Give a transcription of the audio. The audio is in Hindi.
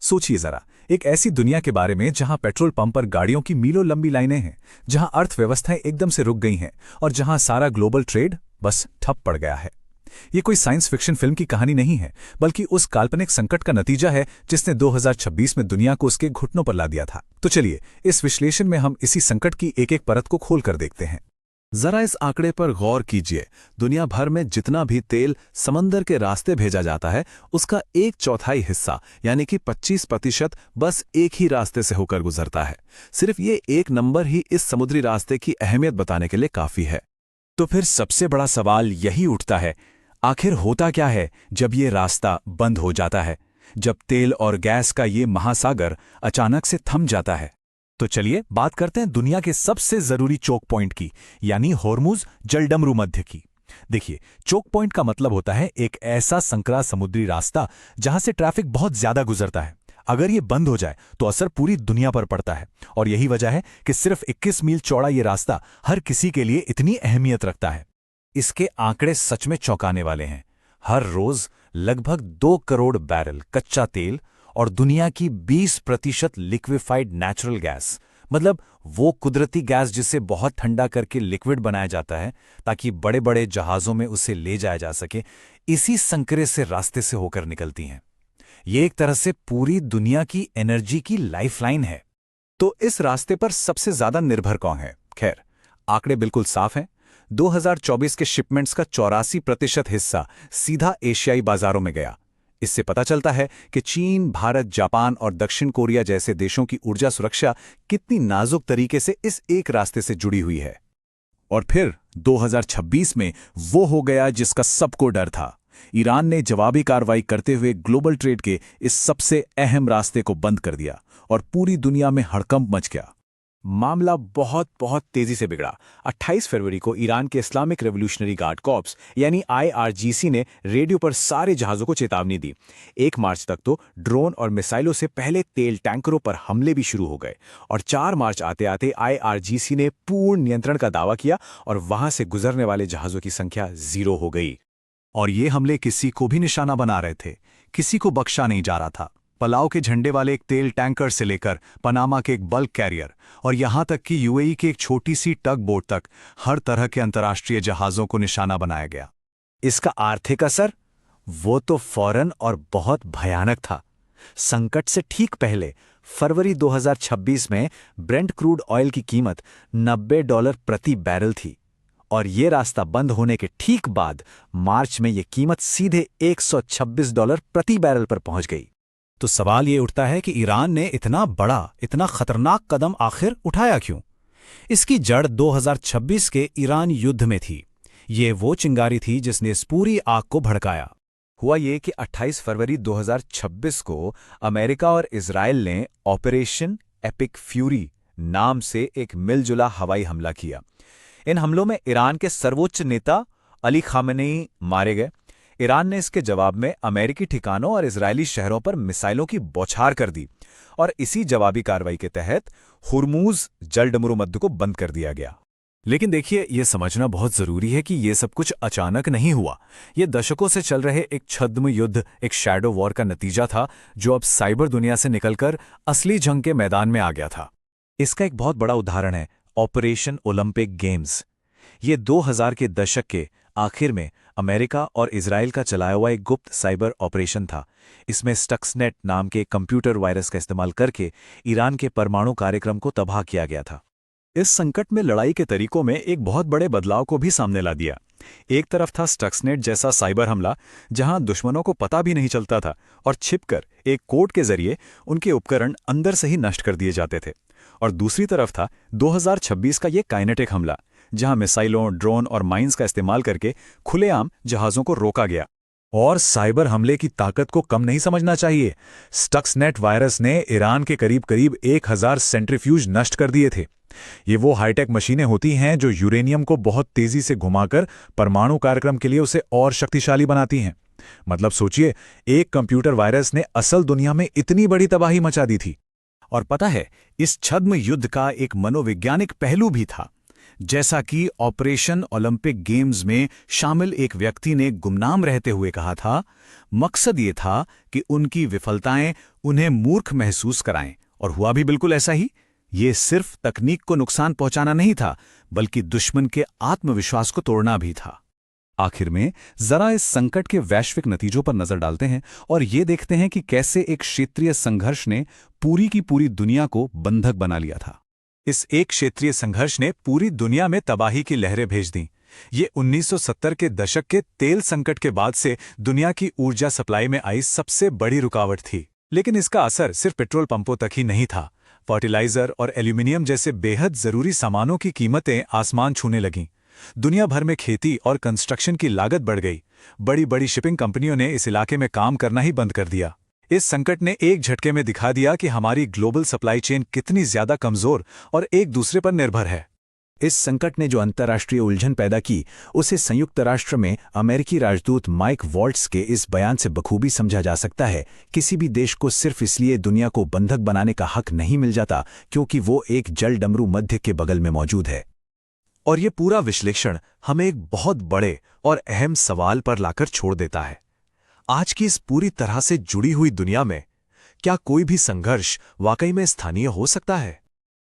सोचिए जरा, एक ऐसी दुनिया के बारे में जहां पेट्रोल पंप पर गाड़ियों की मीलों लंबी लाइनें हैं, जहां अर्थव्यवस्थाएं एकदम से रुक गई हैं और जहां सारा ग्लोबल ट्रेड बस ठप पड़ गया है। ये कोई साइंस फिक्शन फिल्म की कहानी नहीं है, बल्कि उस काल्पनिक संकट का नतीजा है जिसने 2026 में दुनिया को उसके घुटनों पर ला दिया था। तो चलिए, इस विश्लेषण में हम इसी संकट की एक एक परत को खोलकर देखते हैं। जरा इस आंकड़े पर गौर कीजिए। दुनिया भर में जितना भी तेल समंदर के रास्ते भेजा जाता है, उसका 1/4 हिस्सा यानी कि 25% बस एक ही रास्ते से होकर गुजरता है। सिर्फ ये एक नंबर ही इस समुद्री रास्ते की अहमियत बताने के लिए काफी है। तो फिर सबसे बड़ा सवाल यही उठता है, आखिर होता क्या है जब ये रास्ता बंद हो जाता है, जब तेल और गैस का ये महासागर अचानक से थम जाता है? तो चलिए बात करते हैं दुनिया के सबसे जरूरी चोक पॉइंट की, यानी होर्मुज जलडमरू मध्य की। देखिए, चोक पॉइंट का मतलब होता है एक ऐसा संकरा समुद्री रास्ता जहां से ट्रैफिक बहुत ज्यादा गुजरता है। अगर ये बंद हो जाए तो असर पूरी दुनिया पर पड़ता है, और यही वजह है कि सिर्फ 21 मील चौड़ा ये रास्ता हर किसी के लिए इतनी अहमियत रखता है। इसके आंकड़े सच में चौंकाने वाले हैं। हर रोज लगभग 2 करोड़ बैरल कच्चा तेल और दुनिया की 20% लिक्विफाइड नेचुरल गैस, मतलब वो कुदरती गैस जिसे बहुत ठंडा करके लिक्विड बनाया जाता है ताकि बड़े बड़े जहाज़ों में उसे ले जाया जा सके, इसी संकरे से रास्ते से होकर निकलती हैं। ये एक तरह से पूरी दुनिया की एनर्जी की लाइफलाइन है। तो इस रास्ते पर सबसे ज्यादा निर्भर कौन है? खैर, आंकड़े बिल्कुल साफ हैं। 2024 के शिपमेंट्स का 84% हिस्सा सीधा एशियाई बाजारों में गया। इससे पता चलता है कि चीन, भारत, जापान और दक्षिण कोरिया जैसे देशों की ऊर्जा सुरक्षा कितनी नाजुक तरीके से इस एक रास्ते से जुड़ी हुई है। और फिर 2026 में वो हो गया जिसका सबको डर था। ईरान ने जवाबी कार्रवाई करते हुए ग्लोबल ट्रेड के इस सबसे अहम रास्ते को बंद कर दिया और पूरी दुनिया में हड़कंप मच गया। मामला बहुत बहुत तेजी से बिगड़ा। 28 फरवरी को ईरान के इस्लामिक रेवोल्यूशनरी गार्ड कॉर्प्स यानी IRGC ने रेडियो पर सारे जहाज़ों को चेतावनी दी। 1 मार्च तक तो ड्रोन और मिसाइलों से पहले तेल टैंकरों पर हमले भी शुरू हो गए, और 4 मार्च आते आते IRGC ने पूर्ण नियंत्रण का दावा किया और वहां से गुजरने वाले जहाज़ों की संख्या 0 हो गई। और ये हमले किसी को भी निशाना बना रहे थे, किसी को बख्शा नहीं जा रहा था। पलाव के झंडे वाले एक तेल टैंकर से लेकर पनामा के एक बल्क कैरियर और यहां तक कि UAE की एक छोटी सी टग बोट तक हर तरह के अंतर्राष्ट्रीय जहाज़ों को निशाना बनाया गया। इसका आर्थिक असर वो तो फौरन और बहुत भयानक था। संकट से ठीक पहले फरवरी 2026 में ब्रेंट क्रूड ऑयल की कीमत $90 प्रति बैरल थी, और ये रास्ता बंद होने के ठीक बाद मार्च में ये कीमत सीधे $126 प्रति बैरल पर पहुंच गई। तो सवाल ये उठता है कि ईरान ने इतना बड़ा, इतना खतरनाक कदम आखिर उठाया क्यों? इसकी जड़ 2026 के ईरान युद्ध में थी। ये वो चिंगारी थी जिसने इस पूरी आग को भड़काया। हुआ ये कि 28 फरवरी 2026 को अमेरिका और इजराइल ने ऑपरेशन एपिक फ्यूरी नाम से एक मिलजुला हवाई हमला किया। इन हमलों में ईरान के सर्वोच्च नेता अली खामेनेई मारे गए। ईरान ने इसके जवाब में अमेरिकी ठिकानों और इजरायली शहरों पर मिसाइलों की बौछार कर दी, और इसी जवाबी कार्रवाई के तहत हुर्मुज जलडमरू मध्य को बंद कर दिया गया। लेकिन देखिए, यह समझना बहुत जरूरी है कि यह सब कुछ अचानक नहीं हुआ। यह दशकों से चल रहे एक छद्म युद्ध, एक शैडो वॉर का नतीजा था, जो अब साइबर दुनिया से निकलकर असली जंग के मैदान में आ गया था। इसका एक बहुत बड़ा उदाहरण है ऑपरेशन ओलंपिक गेम्स। ये 2000 के दशक के आखिर में अमेरिका और इजराइल का चलाया हुआ एक गुप्त साइबर ऑपरेशन था। इसमें स्टक्सनेट नाम के कंप्यूटर वायरस का इस्तेमाल करके ईरान के परमाणु कार्यक्रम को तबाह किया गया था। इस संकट में लड़ाई के तरीकों में एक बहुत बड़े बदलाव को भी सामने ला दिया। एक तरफ था स्टक्सनेट जैसा साइबर हमला, जहां दुश्मनों को पता भी नहीं चलता था और छिपकर एक कोड के जरिए उनके उपकरण अंदर से ही नष्ट कर दिए जाते थे। और दूसरी तरफ था 2026 का ये काइनेटिक हमला, जहां मिसाइलों, ड्रोन और माइंस का इस्तेमाल करके खुलेआम जहाज़ों को रोका गया। और साइबर हमले की ताकत को कम नहीं समझना चाहिए। स्टक्सनेट वायरस ने ईरान के करीब 1000 सेंट्रीफ्यूज नष्ट कर दिए थे। ये वो हाईटेक मशीनें होती हैं जो यूरेनियम को बहुत तेजी से घुमाकर परमाणु कार्यक्रम के लिए उसे और शक्तिशाली बनाती हैं। मतलब सोचिए, एक कंप्यूटर वायरस ने असल दुनिया में इतनी बड़ी तबाही मचा दी थी। और पता है, इस छद्म युद्ध का एक मनोवैज्ञानिक पहलू भी था। जैसा कि ऑपरेशन ओलंपिक गेम्स में शामिल एक व्यक्ति ने गुमनाम रहते हुए कहा था, मकसद ये था कि उनकी विफलताएं उन्हें मूर्ख महसूस कराएं, और हुआ भी बिल्कुल ऐसा ही। ये सिर्फ तकनीक को नुकसान पहुंचाना नहीं था, बल्कि दुश्मन के आत्मविश्वास को तोड़ना भी था। आखिर में जरा इस संकट के वैश्विक नतीजों पर नजर डालते हैं और ये देखते हैं कि कैसे एक क्षेत्रीय संघर्ष ने पूरी की पूरी दुनिया को बंधक बना लिया था। इस एक क्षेत्रीय संघर्ष ने पूरी दुनिया में तबाही की लहरें भेज दी। ये 1970 के दशक के तेल संकट के बाद से दुनिया की ऊर्जा सप्लाई में आई सबसे बड़ी रुकावट थी। लेकिन इसका असर सिर्फ पेट्रोल पंपों तक ही नहीं था। फर्टिलाइजर और एल्यूमिनियम जैसे बेहद जरूरी सामानों की कीमतें आसमान छूने लगीं। दुनिया भर में खेती और कंस्ट्रक्शन की लागत बढ़ गई। बड़ी बड़ी शिपिंग कंपनियों ने इस इलाके में काम करना ही बंद कर दिया। इस संकट ने एक झटके में दिखा दिया कि हमारी ग्लोबल सप्लाई चेन कितनी ज्यादा कमजोर और एक दूसरे पर निर्भर है। इस संकट ने जो अंतर्राष्ट्रीय उलझन पैदा की, उसे संयुक्त राष्ट्र में अमेरिकी राजदूत माइक वॉल्ट्ज के इस बयान से बखूबी समझा जा सकता है। किसी भी देश को सिर्फ इसलिए दुनिया को बंधक बनाने का हक नहीं मिल जाता क्योंकि वो एक जल डमरू मध्य के बगल में मौजूद है। और ये पूरा विश्लेषण हमें एक बहुत बड़े और अहम सवाल पर लाकर छोड़ देता है। आज की इस पूरी तरह से जुड़ी हुई दुनिया में क्या कोई भी संघर्ष वाकई में स्थानीय हो सकता है?